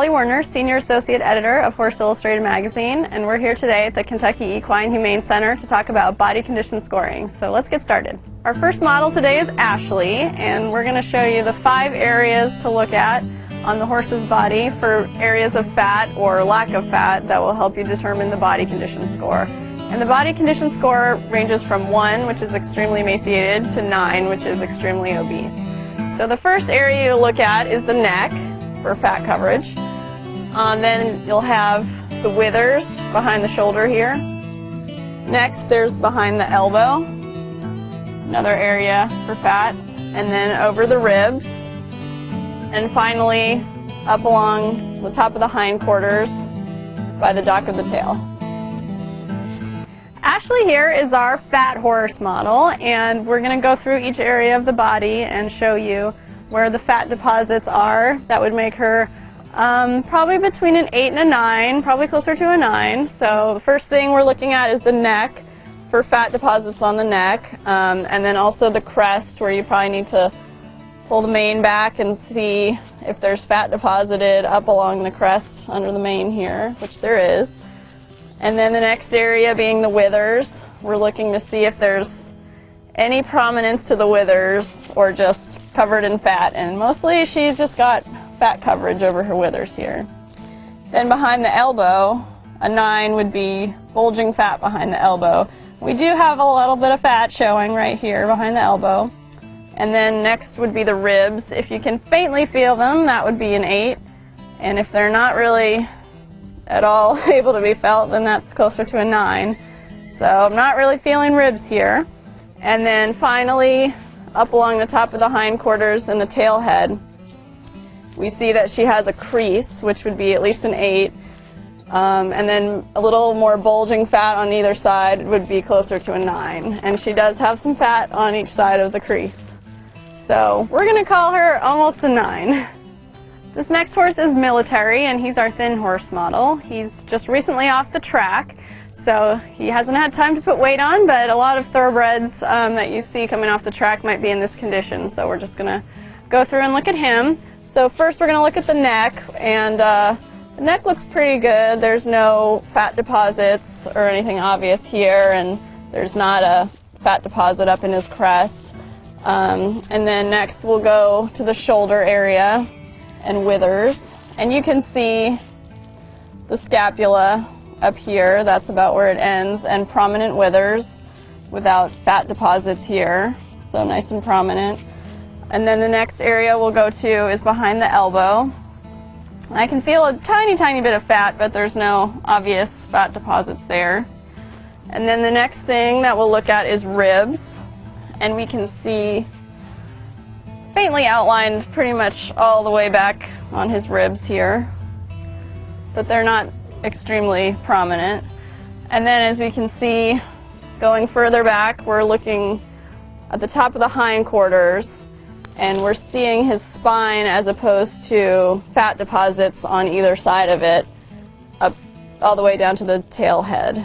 Holly Werner, Senior Associate Editor of Horse Illustrated Magazine, and we're here today at the Kentucky Equine Humane Center to talk about body condition scoring. So let's get started. Our first model today is Ashley, and we're going to show you the 5 areas to look at on the horse's body for areas of fat or lack of fat that will help you determine the body condition score. And the body condition score ranges from 1, which is extremely emaciated, to 9, which is extremely obese. So the first area you'll look at is the neck for fat coverage. Then you'll have the withers behind the shoulder here. Next there's behind the elbow, another area for fat, and then over the ribs. And finally up along the top of the hindquarters by the dock of the tail. Ashley here is our fat horse model, and we're going to go through each area of the body and show you where the fat deposits are. That would make her probably between an 8 and a 9, probably closer to a 9. So the first thing we're looking at is the neck for fat deposits on the neck, and then also the crest, where you probably need to pull the mane back and see if there's fat deposited up along the crest under the mane here, which there is. And then the next area being the withers. We're looking to see if there's any prominence to the withers or just covered in fat, and mostly she's just got fat coverage over her withers here. Then behind the elbow, a 9 would be bulging fat behind the elbow. We do have a little bit of fat showing right here behind the elbow. And then next would be the ribs. If you can faintly feel them, that would be an 8. And if they're not really at all able to be felt, then that's closer to a 9. So I'm not really feeling ribs here. And then finally, up along the top of the hindquarters and the tail head, we see that she has a crease, which would be at least an 8. And then a little more bulging fat on either side would be closer to a 9. And she does have some fat on each side of the crease. So we're going to call her almost a 9. This next horse is Military, and he's our thin horse model. He's just recently off the track, so he hasn't had time to put weight on, but a lot of thoroughbreds that you see coming off the track might be in this condition, so we're just going to go through and look at him. So first we're going to look at the neck, and the neck looks pretty good. There's no fat deposits or anything obvious here, and there's not a fat deposit up in his crest. And then next we'll go to the shoulder area and withers, and you can see the scapula up here. That's about where it ends, and prominent withers without fat deposits here, so nice and prominent. And then the next area we'll go to is behind the elbow. I can feel a tiny bit of fat, but there's no obvious fat deposits there. And then the next thing that we'll look at is ribs, and we can see faintly outlined pretty much all the way back on his ribs here, but they're not extremely prominent. And then as we can see, going further back, we're looking at the top of the hindquarters, and we're seeing his spine as opposed to fat deposits on either side of it, up all the way down to the tail head.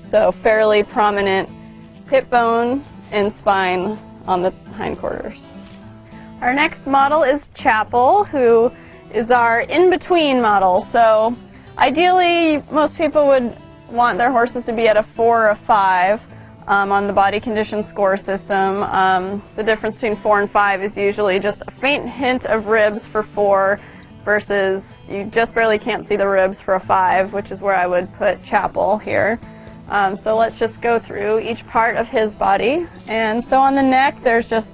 So fairly prominent hip bone and spine on the hindquarters. Our next model is Chapel, who is our in-between model. So ideally, most people would want their horses to be at a 4 or a 5 on the body condition score system. The difference between 4 and 5 is usually just a faint hint of ribs for 4 versus you just barely can't see the ribs for a 5, which is where I would put Chapel here. So let's just go through each part of his body. And so on the neck, there's just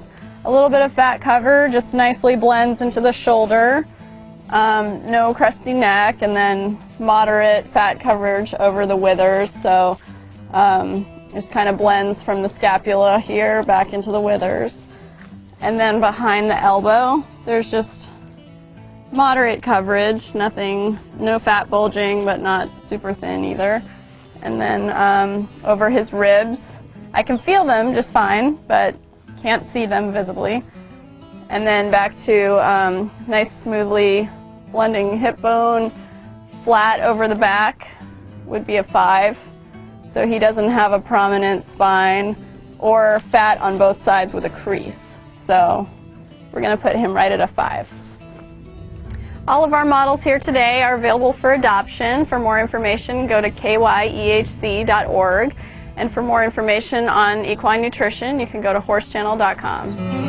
a little bit of fat cover, just nicely blends into the shoulder. No crusty neck, and then moderate fat coverage over the withers. So just kind of blends from the scapula here back into the withers. And then behind the elbow, there's just moderate coverage, no fat bulging, but not super thin either. And then over his ribs, I can feel them just fine, but can't see them visibly. And then back to nice smoothly blending hip bone, flat over the back would be a 5. So he doesn't have a prominent spine or fat on both sides with a crease. So we're going to put him right at a 5. All of our models here today are available for adoption. For more information, go to kyehc.org. And for more information on equine nutrition, you can go to horsechannel.com.